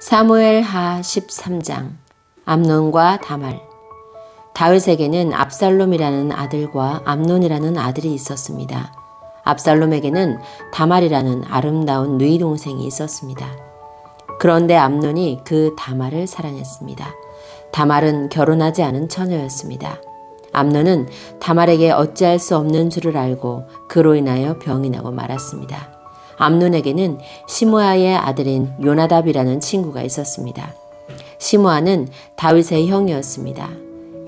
사무엘하 13장 암논과 다말. 다윗에게는 압살롬이라는 아들과 암논이라는 아들이 있었습니다. 압살롬에게는 다말이라는 아름다운 누이 동생이 있었습니다. 그런데 암논이 그 다말을 사랑했습니다. 다말은 결혼하지 않은 처녀였습니다. 암논은 다말에게 어찌할 수 없는 줄을 알고 그로 인하여 병이 나고 말았습니다. 암논에게는 시므아의 아들인 요나답이라는 친구가 있었습니다. 시므아는 다윗의 형이었습니다.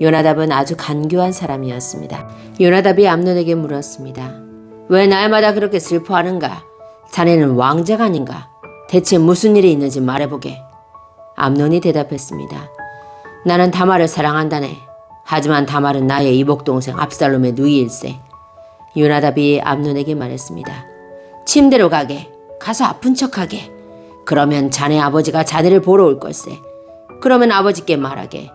요나답은 아주 간교한 사람이었습니다. 요나답이 암논에게 물었습니다. 왜 날마다 그렇게 슬퍼하는가? 자네는 왕자가 아닌가? 대체 무슨 일이 있는지 말해보게. 암논이 대답했습니다. 나는 다말을 사랑한다네. 하지만 다말은 나의 이복동생 압살롬의 누이일세. 요나답이 암논에게 말했습니다. 침대로 가게. 가서 아픈 척하게. 그러면 자네 아버지가 자네를 보러 올 걸세. 그러면 아버지께 말하게.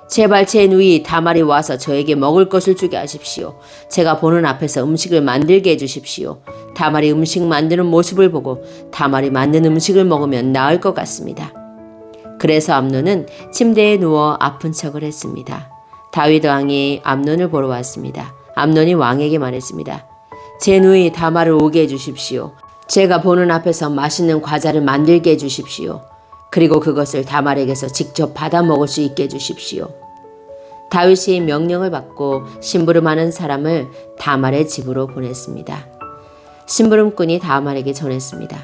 제발 제 누이 다말이 와서 저에게 먹을 것을 주게 하십시오. 제가 보는 앞에서 음식을 만들게 해주십시오. 다말이 음식 만드는 모습을 보고 다말이 만든 음식을 먹으면 나을 것 같습니다. 그래서 암논은 침대에 누워 아픈 척을 했습니다. 다윗 왕이 암논을 보러 왔습니다. 암논이 왕에게 말했습니다. 제 누이 다말을 오게 해주십시오. 제가 보는 앞에서 맛있는 과자를 만들게 해주십시오. 그리고 그것을 다말에게서 직접 받아 먹을 수 있게 해주십시오. 다윗이 명령을 받고 심부름하는 사람을 다말의 집으로 보냈습니다. 심부름꾼이 다말에게 전했습니다.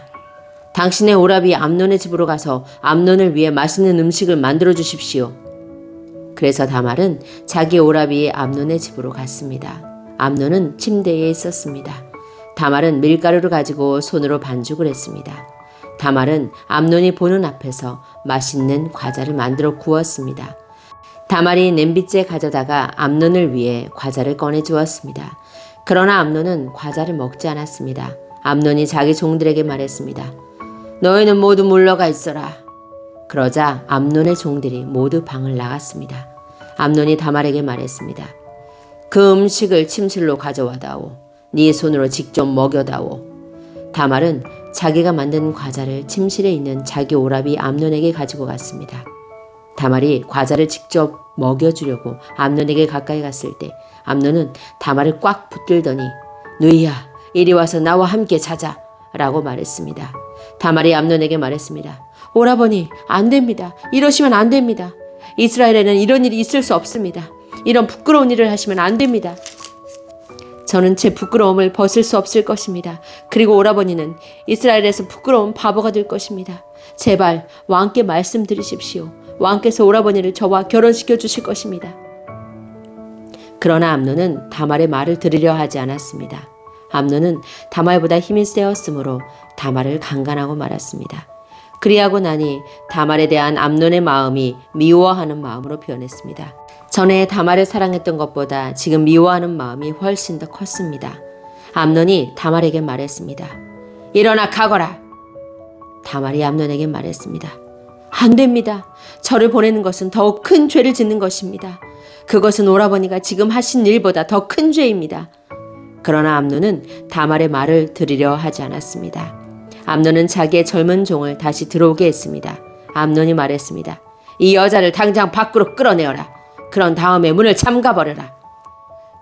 당신의 오라비 암논의 집으로 가서 암논을 위해 맛있는 음식을 만들어 주십시오. 그래서 다말은 자기 오라비 암논의 집으로 갔습니다. 암논은 침대에 있었습니다. 다말은 밀가루를 가지고 손으로 반죽을 했습니다. 다말은 암논이 보는 앞에서 맛있는 과자를 만들어 구웠습니다. 다말이 냄비째 가져다가 암논을 위해 과자를 꺼내 주었습니다. 그러나 암논은 과자를 먹지 않았습니다. 암논이 자기 종들에게 말했습니다. 너희는 모두 물러가 있어라. 그러자 암논의 종들이 모두 방을 나갔습니다. 암논이 다말에게 말했습니다. 그 음식을 침실로 가져와다오. 네 손으로 직접 먹여다오. 다말은 자기가 만든 과자를 침실에 있는 자기 오라비 암논에게 가지고 갔습니다. 다말이 과자를 직접 먹여주려고 암논에게 가까이 갔을 때 암논은 다말을 꽉 붙들더니 누이야 이리 와서 나와 함께 자자 라고 말했습니다. 다말이 암논에게 말했습니다. 오라버니 안 됩니다. 이러시면 안 됩니다. 이스라엘에는 이런 일이 있을 수 없습니다. 이런 부끄러운 일을 하시면 안 됩니다. 저는 제 부끄러움을 벗을 수 없을 것입니다. 그리고 오라버니는 이스라엘에서 부끄러운 바보가 될 것입니다. 제발 왕께 말씀드리십시오. 왕께서 오라버니를 저와 결혼시켜 주실 것입니다. 그러나 암논은 다말의 말을 들으려 하지 않았습니다. 암논은 다말보다 힘이 세었으므로 다말을 강간하고 말았습니다. 그리하고 나니 다말에 대한 암논의 마음이 미워하는 마음으로 변했습니다. 전에 다말을 사랑했던 것보다 지금 미워하는 마음이 훨씬 더 컸습니다. 암논이 다말에게 말했습니다. 일어나 가거라. 다말이 암논에게 말했습니다. 안 됩니다. 저를 보내는 것은 더욱 큰 죄를 짓는 것입니다. 그것은 오라버니가 지금 하신 일보다 더 큰 죄입니다. 그러나 암논은 다말의 말을 들으려 하지 않았습니다. 암논은 자기의 젊은 종을 다시 들어오게 했습니다. 암논이 말했습니다. 이 여자를 당장 밖으로 끌어내어라. 그런 다음에 문을 잠가버려라.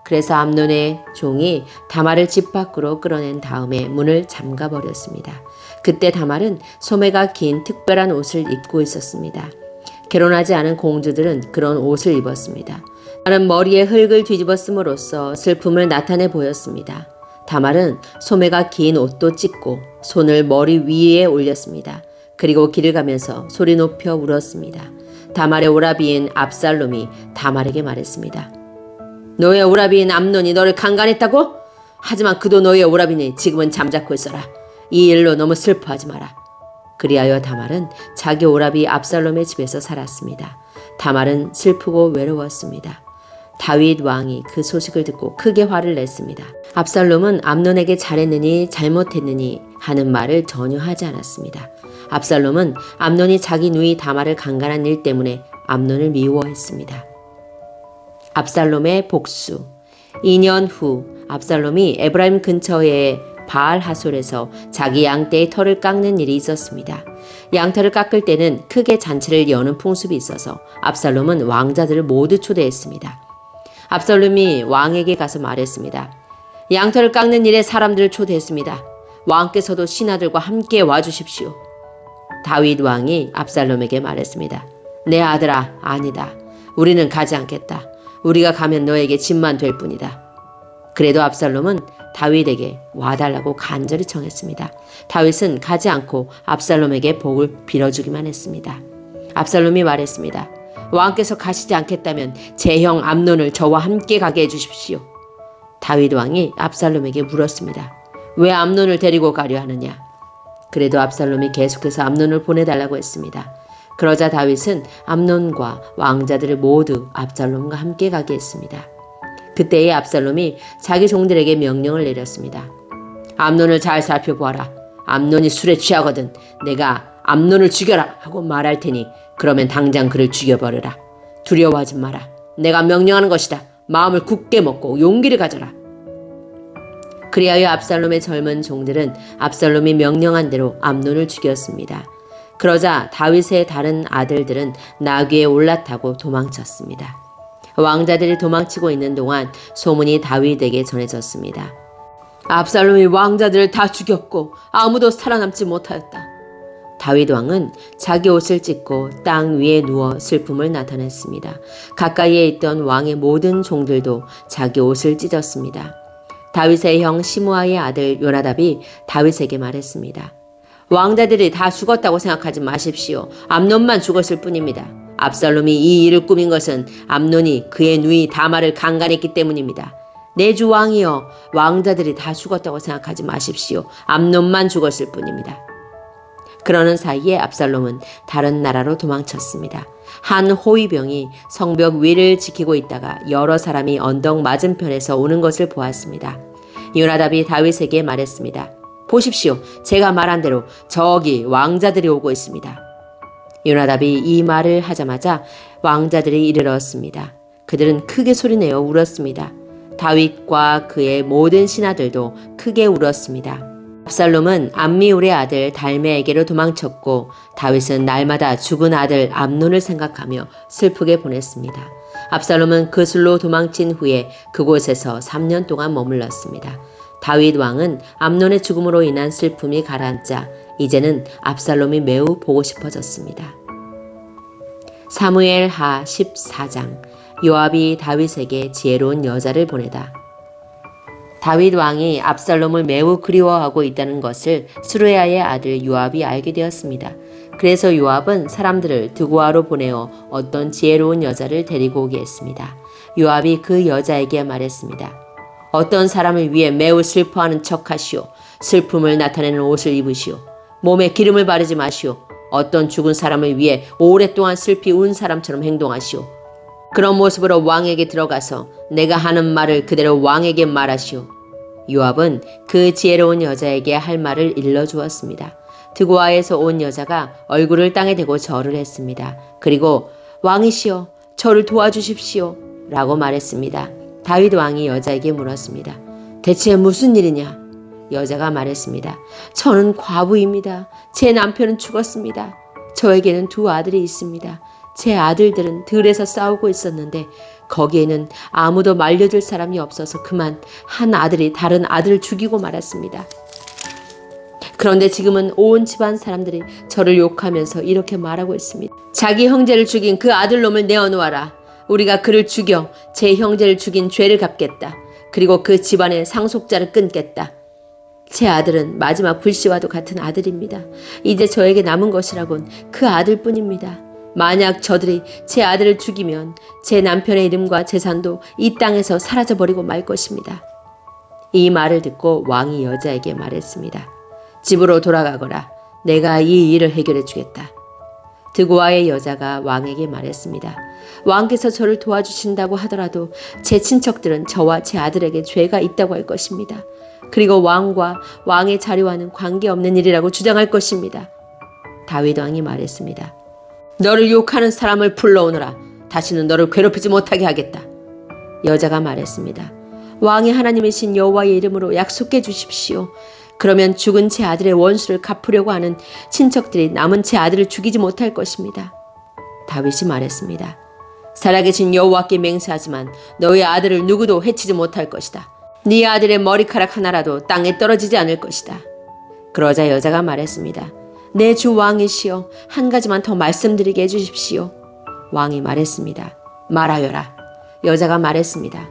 그래서 암논의 종이 다말을 집 밖으로 끌어낸 다음에 문을 잠가버렸습니다. 그때 다말은 소매가 긴 특별한 옷을 입고 있었습니다. 결혼하지 않은 공주들은 그런 옷을 입었습니다. 다말은 머리에 흙을 뒤집어 씀으로써 슬픔을 나타내 보였습니다. 다말은 소매가 긴 옷도 찢고 손을 머리 위에 올렸습니다. 그리고 길을 가면서 소리 높여 울었습니다. 다말의 오라비인 압살롬이 다말에게 말했습니다. 너의 오라비인 암논이 너를 강간했다고? 하지만 그도 너의 오라비니 지금은 잠자코 있어라. 이 일로 너무 슬퍼하지 마라. 그리하여 다말은 자기 오라비 압살롬의 집에서 살았습니다. 다말은 슬프고 외로웠습니다. 다윗 왕이 그 소식을 듣고 크게 화를 냈습니다. 압살롬은 암논에게 잘했느니 잘못했느니 하는 말을 전혀 하지 않았습니다. 압살롬은 암논이 자기 누이 다말을 강간한 일 때문에 암논을 미워했습니다. 압살롬의 복수. 2년 후 압살롬이 에브라임 근처에 바알 하솔에서 자기 양떼의 털을 깎는 일이 있었습니다. 양털을 깎을 때는 크게 잔치를 여는 풍습이 있어서 압살롬은 왕자들을 모두 초대했습니다. 압살롬이 왕에게 가서 말했습니다. 양털을 깎는 일에 사람들을 초대했습니다. 왕께서도 신하들과 함께 와주십시오. 다윗 왕이 압살롬에게 말했습니다. 내 아들아, 아니다. 우리는 가지 않겠다. 우리가 가면 너에게 짐만 될 뿐이다. 그래도 압살롬은 다윗에게 와달라고 간절히 청했습니다. 다윗은 가지 않고 압살롬에게 복을 빌어주기만 했습니다. 압살롬이 말했습니다. 왕께서 가시지 않겠다면 제 형 암논을 저와 함께 가게 해주십시오. 다윗 왕이 압살롬에게 물었습니다. 왜 암논을 데리고 가려 하느냐? 그래도 압살롬이 계속해서 암논을 보내달라고 했습니다. 그러자 다윗은 암논과 왕자들을 모두 압살롬과 함께 가게 했습니다. 그때에 압살롬이 자기 종들에게 명령을 내렸습니다. 암논을 잘 살펴보아라. 암논이 술에 취하거든 내가 암논을 죽여라 하고 말할 테니 그러면 당장 그를 죽여버려라. 두려워하지 마라. 내가 명령하는 것이다. 마음을 굳게 먹고 용기를 가져라. 그리하여 압살롬의 젊은 종들은 압살롬이 명령한 대로 암논을 죽였습니다. 그러자 다윗의 다른 아들들은 나귀에 올라타고 도망쳤습니다. 왕자들이 도망치고 있는 동안 소문이 다윗에게 전해졌습니다. 압살롬이 왕자들을 다 죽였고 아무도 살아남지 못하였다. 다윗 왕은 자기 옷을 찢고 땅 위에 누워 슬픔을 나타냈습니다. 가까이에 있던 왕의 모든 종들도 자기 옷을 찢었습니다. 다윗의 형 시므아의 아들 요나답이 다윗에게 말했습니다. 왕자들이 다 죽었다고 생각하지 마십시오. 암논만 죽었을 뿐입니다. 압살롬이 이 일을 꾸민 것은 암논이 그의 누이 다말을 강간했기 때문입니다. 내 주 왕이여, 왕자들이 다 죽었다고 생각하지 마십시오. 암논만 죽었을 뿐입니다. 그러는 사이에 압살롬은 다른 나라로 도망쳤습니다. 한 호위병이 성벽 위를 지키고 있다가 여러 사람이 언덕 맞은편에서 오는 것을 보았습니다. 요나답이 다윗에게 말했습니다. 보십시오. 제가 말한 대로 저기 왕자들이 오고 있습니다. 요나답이 이 말을 하자마자 왕자들이 이르렀습니다. 그들은 크게 소리내어 울었습니다. 다윗과 그의 모든 신하들도 크게 울었습니다. 압살롬은 암미울의 아들 달메에게로 도망쳤고 다윗은 날마다 죽은 아들 암논을 생각하며 슬프게 보냈습니다. 압살롬은 그술로 도망친 후에 그곳에서 3년 동안 머물렀습니다. 다윗 왕은 암논의 죽음으로 인한 슬픔이 가라앉자 이제는 압살롬이 매우 보고 싶어졌습니다. 사무엘 하 14장 요압이 다윗에게 지혜로운 여자를 보내다. 다윗 왕이 압살롬을 매우 그리워하고 있다는 것을 스루야의 아들 요압이 알게 되었습니다. 그래서 요압은 사람들을 드고아로 보내어 어떤 지혜로운 여자를 데리고 오게 했습니다. 요압이 그 여자에게 말했습니다. 어떤 사람을 위해 매우 슬퍼하는 척하시오. 슬픔을 나타내는 옷을 입으시오. 몸에 기름을 바르지 마시오. 어떤 죽은 사람을 위해 오랫동안 슬피 운 사람처럼 행동하시오. 그런 모습으로 왕에게 들어가서 내가 하는 말을 그대로 왕에게 말하시오. 요압은 그 지혜로운 여자에게 할 말을 일러주었습니다. 드고아에서 온 여자가 얼굴을 땅에 대고 절을 했습니다. 그리고 왕이시여 저를 도와주십시오 라고 말했습니다. 다윗 왕이 여자에게 물었습니다. 대체 무슨 일이냐? 여자가 말했습니다. 저는 과부입니다. 제 남편은 죽었습니다. 저에게는 2 아들이 있습니다. 제 아들들은 들에서 싸우고 있었는데 거기에는 아무도 말려줄 사람이 없어서 그만 한 아들이 다른 아들을 죽이고 말았습니다. 그런데 지금은 온 집안 사람들이 저를 욕하면서 이렇게 말하고 있습니다. 자기 형제를 죽인 그 아들놈을 내어놓아라. 우리가 그를 죽여 제 형제를 죽인 죄를 갚겠다. 그리고 그 집안의 상속자를 끊겠다. 제 아들은 마지막 불씨와도 같은 아들입니다. 이제 저에게 남은 것이라곤 그 아들뿐입니다. 만약 저들이 제 아들을 죽이면 제 남편의 이름과 재산도 이 땅에서 사라져버리고 말 것입니다. 이 말을 듣고 왕이 여자에게 말했습니다. 집으로 돌아가거라. 내가 이 일을 해결해 주겠다. 드고아의 여자가 왕에게 말했습니다. 왕께서 저를 도와주신다고 하더라도 제 친척들은 저와 제 아들에게 죄가 있다고 할 것입니다. 그리고 왕과 왕의 자리와는 관계없는 일이라고 주장할 것입니다. 다윗 왕이 말했습니다. 너를 욕하는 사람을 불러오너라. 다시는 너를 괴롭히지 못하게 하겠다. 여자가 말했습니다. 왕이 하나님이신 여호와의 이름으로 약속해 주십시오. 그러면 죽은 제 아들의 원수를 갚으려고 하는 친척들이 남은 제 아들을 죽이지 못할 것입니다. 다윗이 말했습니다. 살아계신 여호와께 맹세하지만 너의 아들을 누구도 해치지 못할 것이다. 네 아들의 머리카락 하나라도 땅에 떨어지지 않을 것이다. 그러자 여자가 말했습니다. 내 주 왕이시여, 한 가지만 더 말씀드리게 해주십시오. 왕이 말했습니다. 말하여라. 여자가 말했습니다.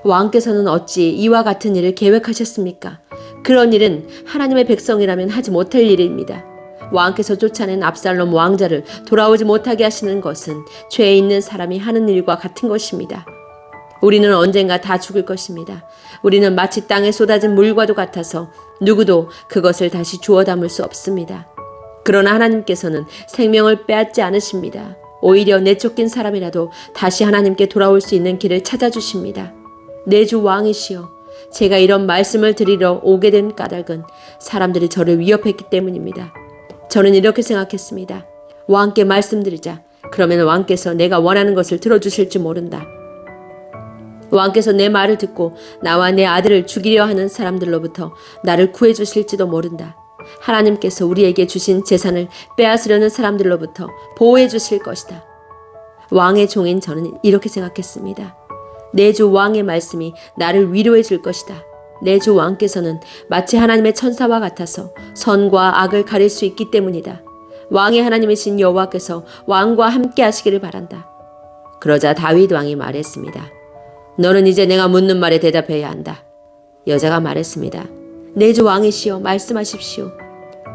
왕께서는 어찌 이와 같은 일을 계획하셨습니까? 그런 일은 하나님의 백성이라면 하지 못할 일입니다. 왕께서 쫓아낸 압살롬 왕자를 돌아오지 못하게 하시는 것은 죄 있는 사람이 하는 일과 같은 것입니다. 우리는 언젠가 다 죽을 것입니다. 우리는 마치 땅에 쏟아진 물과도 같아서 누구도 그것을 다시 주워 담을 수 없습니다. 그러나 하나님께서는 생명을 빼앗지 않으십니다. 오히려 내쫓긴 사람이라도 다시 하나님께 돌아올 수 있는 길을 찾아주십니다. 내 주 왕이시여, 제가 이런 말씀을 드리러 오게 된 까닭은 사람들이 저를 위협했기 때문입니다. 저는 이렇게 생각했습니다. 왕께 말씀드리자. 그러면 왕께서 내가 원하는 것을 들어주실지 모른다. 왕께서 내 말을 듣고 나와 내 아들을 죽이려 하는 사람들로부터 나를 구해주실지도 모른다. 하나님께서 우리에게 주신 재산을 빼앗으려는 사람들로부터 보호해 주실 것이다. 왕의 종인 저는 이렇게 생각했습니다. 내 주 왕의 말씀이 나를 위로해 줄 것이다. 내 주 왕께서는 마치 하나님의 천사와 같아서 선과 악을 가릴 수 있기 때문이다. 왕의 하나님이신 여호와께서 왕과 함께 하시기를 바란다. 그러자 다윗 왕이 말했습니다. 너는 이제 내가 묻는 말에 대답해야 한다. 여자가 말했습니다. 내 주 왕이시여, 말씀하십시오.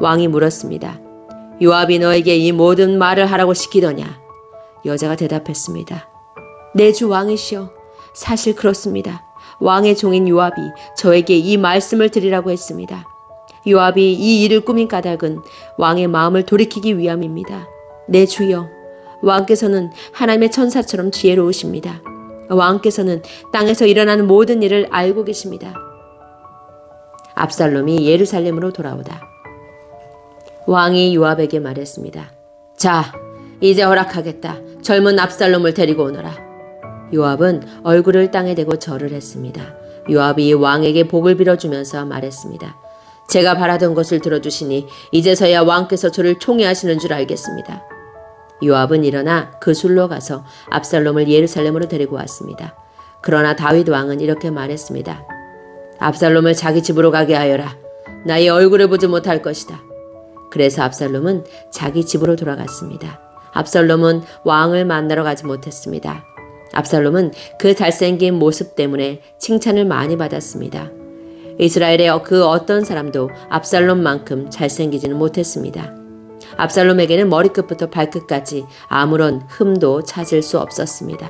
왕이 물었습니다. 요압이 너에게 이 모든 말을 하라고 시키더냐? 여자가 대답했습니다. 내 주 왕이시여, 사실 그렇습니다. 왕의 종인 요압이 저에게 이 말씀을 드리라고 했습니다. 요압이 이 일을 꾸민 까닭은 왕의 마음을 돌이키기 위함입니다. 내 주여, 왕께서는 하나님의 천사처럼 지혜로우십니다. 왕께서는 땅에서 일어나는 모든 일을 알고 계십니다. 압살롬이 예루살렘으로 돌아오다. 왕이 요압에게 말했습니다. 자, 이제 허락하겠다. 젊은 압살롬을 데리고 오너라. 요압은 얼굴을 땅에 대고 절을 했습니다. 요압이 왕에게 복을 빌어주면서 말했습니다. 제가 바라던 것을 들어주시니 이제서야 왕께서 저를 총애하시는 줄 알겠습니다. 요압은 일어나 그 술로 가서 압살롬을 예루살렘으로 데리고 왔습니다. 그러나 다윗 왕은 이렇게 말했습니다. 압살롬을 자기 집으로 가게 하여라. 나의 얼굴을 보지 못할 것이다. 그래서 압살롬은 자기 집으로 돌아갔습니다. 압살롬은 왕을 만나러 가지 못했습니다. 압살롬은 그 잘생긴 모습 때문에 칭찬을 많이 받았습니다. 이스라엘의 그 어떤 사람도 압살롬만큼 잘생기지는 못했습니다. 압살롬에게는 머리끝부터 발끝까지 아무런 흠도 찾을 수 없었습니다.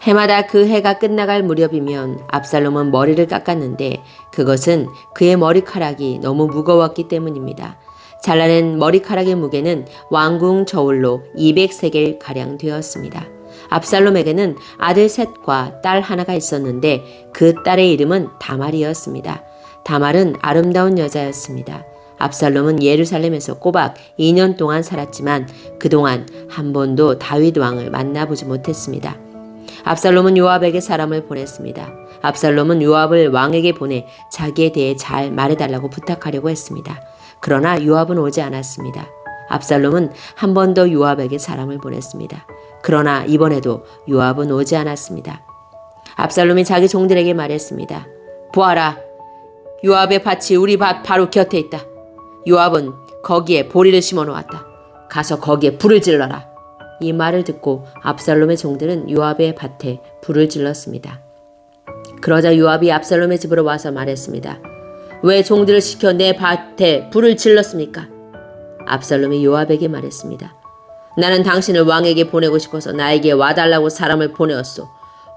해마다 그 해가 끝나갈 무렵이면 압살롬은 머리를 깎았는데 그것은 그의 머리카락이 너무 무거웠기 때문입니다. 잘라낸 머리카락의 무게는 왕궁 저울로 200세겔가량 되었습니다. 압살롬에게는 아들 셋과 딸 하나가 있었는데 그 딸의 이름은 다말이었습니다. 다말은 아름다운 여자였습니다. 압살롬은 예루살렘에서 꼬박 2년 동안 살았지만 그동안 한 번도 다윗 왕을 만나보지 못했습니다. 압살롬은 요압에게 사람을 보냈습니다. 압살롬은 요압을 왕에게 보내 자기에 대해 잘 말해달라고 부탁하려고 했습니다. 그러나 요압은 오지 않았습니다. 압살롬은 한 번 더 요압에게 사람을 보냈습니다. 그러나 이번에도 요압은 오지 않았습니다. 압살롬이 자기 종들에게 말했습니다. 보아라, 요압의 밭이 우리 밭 바로 곁에 있다. 요압은 거기에 보리를 심어 놓았다. 가서 거기에 불을 질러라. 이 말을 듣고 압살롬의 종들은 요압의 밭에 불을 질렀습니다. 그러자 요압이 압살롬의 집으로 와서 말했습니다. 왜 종들을 시켜 내 밭에 불을 질렀습니까? 압살롬이 요압에게 말했습니다. 나는 당신을 왕에게 보내고 싶어서 나에게 와달라고 사람을 보내었소.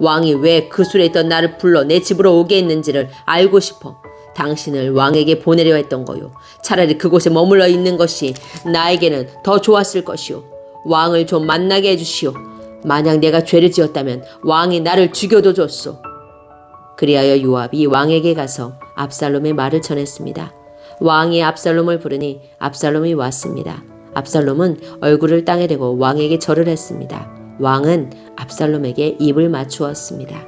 왕이 왜 그 술에 있던 나를 불러 내 집으로 오게 했는지를 알고 싶어 당신을 왕에게 보내려 했던 거요. 차라리 그곳에 머물러 있는 것이 나에게는 더 좋았을 것이요. 왕을 좀 만나게 해주시오. 만약 내가 죄를 지었다면 왕이 나를 죽여도 줬소. 그리하여 요압이 왕에게 가서 압살롬의 말을 전했습니다. 왕이 압살롬을 부르니 압살롬이 왔습니다. 압살롬은 얼굴을 땅에 대고 왕에게 절을 했습니다. 왕은 압살롬에게 입을 맞추었습니다.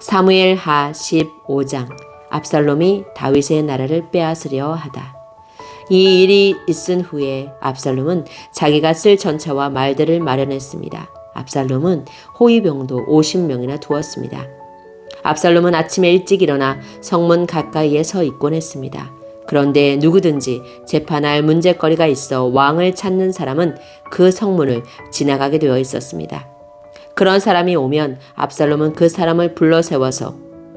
사무엘하 15장. 압살롬이 다윗의 나라를 빼앗으려 하다. 이 일이 있은 후에 압살롬은 자기가 쓸 전차와 말들을 마련했습니다. 압살롬은 호위병도 50명이나 두었습니다. 압살롬은 아침에 일찍 일어나 성문 가까이에 서 있곤 했습니다. 그런데 누구든지 재판할 문제거리가 있어 왕을 찾는 사람은 그 성문을 지나가게 되어 있었습니다. 그런 사람이 오면 압살롬은 그 사람을 불러 세워서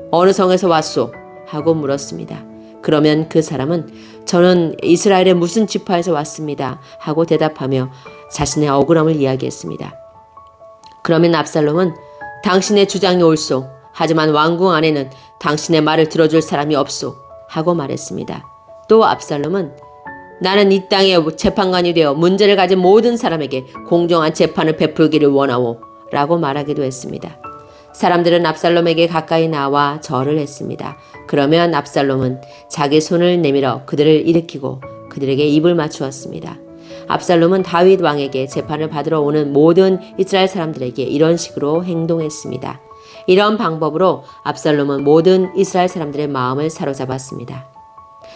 어느 성에서 왔소? 하고 물었습니다. 그러면 그 사람은 저는 이스라엘의 무슨 지파에서 왔습니다. 하고 대답하며 자신의 억울함을 이야기했습니다. 그러면 압살롬은 당신의 주장이 옳소. 하지만 왕궁 안에는 당신의 말을 들어줄 사람이 없소. 하고 말했습니다. 또 압살롬은 나는 이 땅의 재판관이 되어 문제를 가진 모든 사람에게 공정한 재판을 베풀기를 원하오. 라고 말하기도 했습니다. 사람들은 압살롬에게 가까이 나와 절을 했습니다. 그러면 압살롬은 자기 손을 내밀어 그들을 일으키고 그들에게 입을 맞추었습니다. 압살롬은 다윗 왕에게 재판을 받으러 오는 모든 이스라엘 사람들에게 이런 식으로 행동했습니다. 이런 방법으로 압살롬은 모든 이스라엘 사람들의 마음을 사로잡았습니다.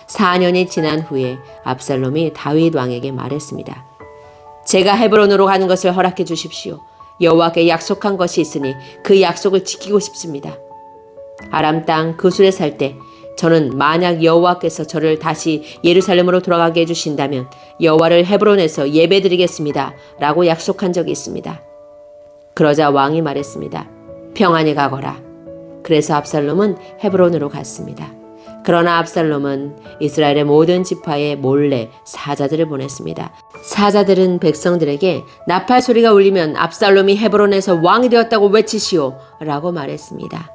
4년이 지난 후에 압살롬이 다윗 왕에게 말했습니다. 제가 헤브론으로 가는 것을 허락해 주십시오. 여호와께 약속한 것이 있으니 그 약속을 지키고 싶습니다. 아람 땅 그술에 살 때 저는 만약 여호와께서 저를 다시 예루살렘으로 돌아가게 해주신다면 여호와를 헤브론에서 예배드리겠습니다. 라고 약속한 적이 있습니다. 그러자 왕이 말했습니다. 평안히 가거라. 그래서 압살롬은 헤브론으로 갔습니다. 그러나 압살롬은 이스라엘의 모든 지파에 몰래 사자들을 보냈습니다. 사자들은 백성들에게 나팔 소리가 울리면 압살롬이 헤브론에서 왕이 되었다고 외치시오 라고 말했습니다.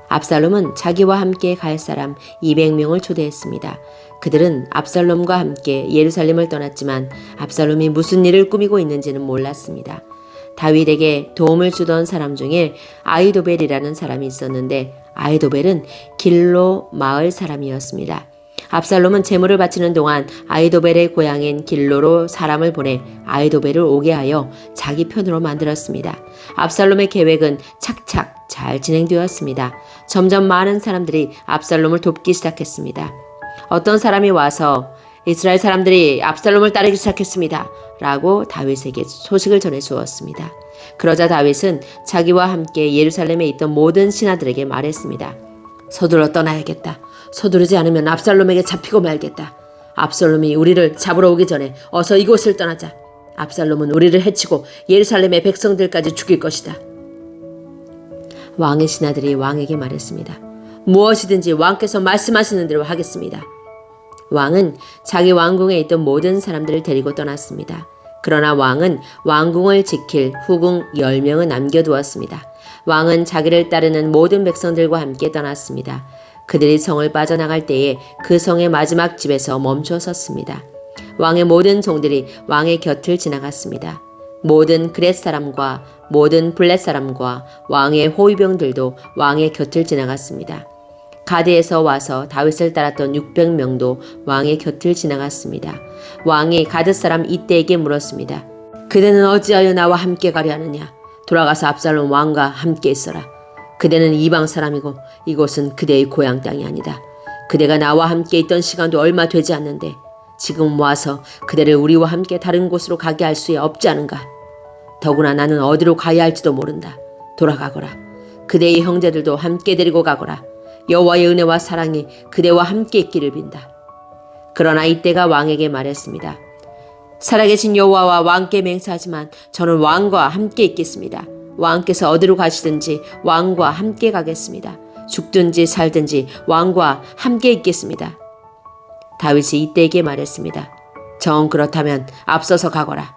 압살롬은 자기와 함께 갈 사람 200명을 초대했습니다. 그들은 압살롬과 함께 예루살렘을 떠났지만 압살롬이 무슨 일을 꾸미고 있는지는 몰랐습니다. 다윗에게 도움을 주던 사람 중에 아히도벨이라는 사람이 있었는데 아히도벨은 길로 마을 사람이었습니다. 압살롬은 제물을 바치는 동안 아히도벨의 고향인 길로로 사람을 보내 아히도벨을 오게 하여 자기 편으로 만들었습니다. 압살롬의 계획은 착착 잘 진행되었습니다. 점점 많은 사람들이 압살롬을 돕기 시작했습니다. 어떤 사람이 와서 이스라엘 사람들이 압살롬을 따르기 시작했습니다. 라고 다윗에게 소식을 전해 주었습니다. 그러자 다윗은 자기와 함께 예루살렘에 있던 모든 신하들에게 말했습니다. 서둘러 떠나야겠다. 서두르지 않으면 압살롬에게 잡히고 말겠다. 압살롬이 우리를 잡으러 오기 전에 어서 이곳을 떠나자. 압살롬은 우리를 해치고 예루살렘의 백성들까지 죽일 것이다. 왕의 신하들이 왕에게 말했습니다. 무엇이든지 왕께서 말씀하시는 대로 하겠습니다. 왕은 자기 왕궁에 있던 모든 사람들을 데리고 떠났습니다. 그러나 왕은 왕궁을 지킬 후궁 10명을 남겨두었습니다. 왕은 자기를 따르는 모든 백성들과 함께 떠났습니다. 그들이 성을 빠져나갈 때에 그 성의 마지막 집에서 멈춰 섰습니다. 왕의 모든 종들이 왕의 곁을 지나갔습니다. 모든 그렛 사람과 모든 블렛 사람과 왕의 호위병들도 왕의 곁을 지나갔습니다. 가드에서 와서 다윗을 따랐던 600명도 왕의 곁을 지나갔습니다. 왕이 가드 사람 이때에게 물었습니다. 그대는 어찌하여 나와 함께 가려 하느냐? 돌아가서 압살롬 왕과 함께 있어라. 그대는 이방 사람이고 이곳은 그대의 고향 땅이 아니다. 그대가 나와 함께 있던 시간도 얼마 되지 않는데 지금 와서 그대를 우리와 함께 다른 곳으로 가게 할 수 없지 않은가? 더구나 나는 어디로 가야 할지도 모른다. 돌아가거라. 그대의 형제들도 함께 데리고 가거라. 여호와의 은혜와 사랑이 그대와 함께 있기를 빈다. 그러나 이때가 왕에게 말했습니다. 살아계신 여호와와 왕께 맹세하지만 저는 왕과 함께 있겠습니다. 왕께서 어디로 가시든지 왕과 함께 가겠습니다. 죽든지 살든지 왕과 함께 있겠습니다. 다윗이 이때에게 말했습니다. 정 그렇다면 앞서서 가거라.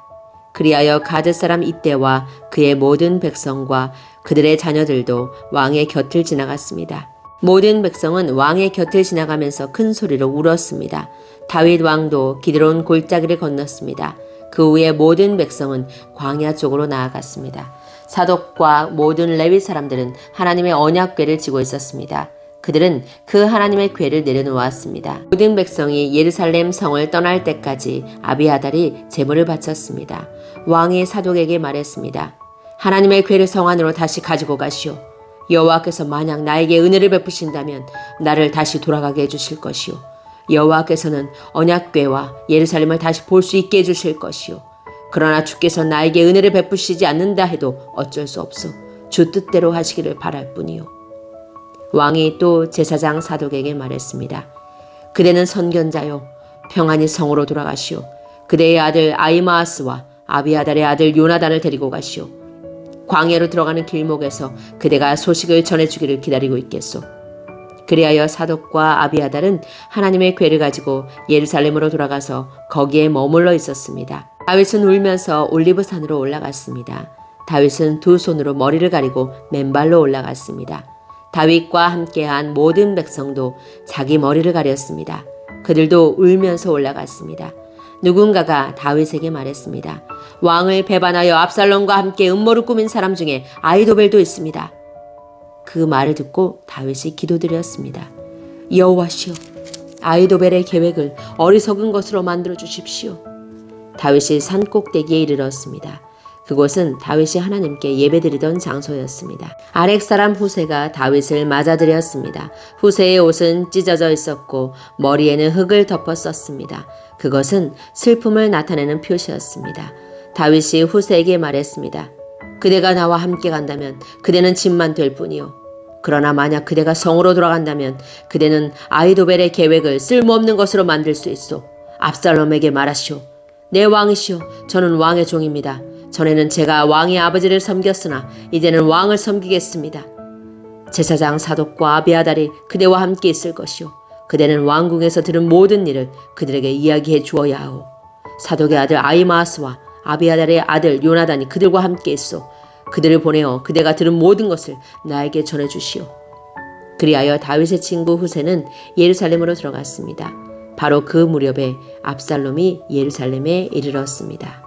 그리하여 가드 사람 이때와 그의 모든 백성과 그들의 자녀들도 왕의 곁을 지나갔습니다. 모든 백성은 왕의 곁을 지나가면서 큰 소리로 울었습니다. 다윗 왕도 기드론 골짜기를 건넜습니다. 그 후에 모든 백성은 광야 쪽으로 나아갔습니다. 사독과 모든 레위 사람들은 하나님의 언약궤를 지고 있었습니다. 그들은 그 하나님의 궤를 내려놓았습니다. 모든 백성이 예루살렘 성을 떠날 때까지 아비아달이 제물을 바쳤습니다. 왕이 사독에게 말했습니다. 하나님의 궤를 성 안으로 다시 가지고 가시오. 여호와께서 만약 나에게 은혜를 베푸신다면 나를 다시 돌아가게 해주실 것이요. 여호와께서는 언약궤와 예루살렘을 다시 볼 수 있게 해주실 것이요. 그러나 주께서 나에게 은혜를 베푸시지 않는다 해도 어쩔 수 없어 주 뜻대로 하시기를 바랄 뿐이요. 왕이 또 제사장 사독에게 말했습니다. 그대는 선견자요 평안히 성으로 돌아가시오. 그대의 아들 아히마아스와 아비아달의 아들 요나단을 데리고 가시오. 광야로 들어가는 길목에서 그대가 소식을 전해주기를 기다리고 있겠소. 그리하여 사독과 아비아달은 하나님의 궤를 가지고 예루살렘으로 돌아가서 거기에 머물러 있었습니다. 다윗은 울면서 올리브산으로 올라갔습니다. 다윗은 두 손으로 머리를 가리고 맨발로 올라갔습니다. 다윗과 함께한 모든 백성도 자기 머리를 가렸습니다. 그들도 울면서 올라갔습니다. 누군가가 다윗에게 말했습니다. 왕을 배반하여 압살롬과 함께 음모를 꾸민 사람 중에 아히도벨도 있습니다. 그 말을 듣고 다윗이 기도드렸습니다. 여호와시여, 아히도벨의 계획을 어리석은 것으로 만들어 주십시오. 다윗이 산 꼭대기에 이르렀습니다. 그곳은 다윗이 하나님께 예배드리던 장소였습니다. 아렉 사람 후세가 다윗을 맞아들였습니다. 후세의 옷은 찢어져 있었고 머리에는 흙을 덮어 썼습니다. 그것은 슬픔을 나타내는 표시였습니다. 다윗이 후세에게 말했습니다. 그대가 나와 함께 간다면 그대는 짐만 될 뿐이요. 그러나 만약 그대가 성으로 돌아간다면 그대는 아히도벨의 계획을 쓸모없는 것으로 만들 수 있소. 압살롬에게 말하시오. 내 왕이시오. 저는 왕의 종입니다. 전에는 제가 왕의 아버지를 섬겼으나 이제는 왕을 섬기겠습니다. 제사장 사독과 아비아달이 그대와 함께 있을 것이요. 그대는 왕궁에서 들은 모든 일을 그들에게 이야기해 주어야 하오. 사독의 아들 아히마아스와 아비아달의 아들 요나단이 그들과 함께 있어. 그들을 보내어 그대가 들은 모든 것을 나에게 전해주시오. 그리하여 다윗의 친구 후세는 예루살렘으로 들어갔습니다. 바로 그 무렵에 압살롬이 예루살렘에 이르렀습니다.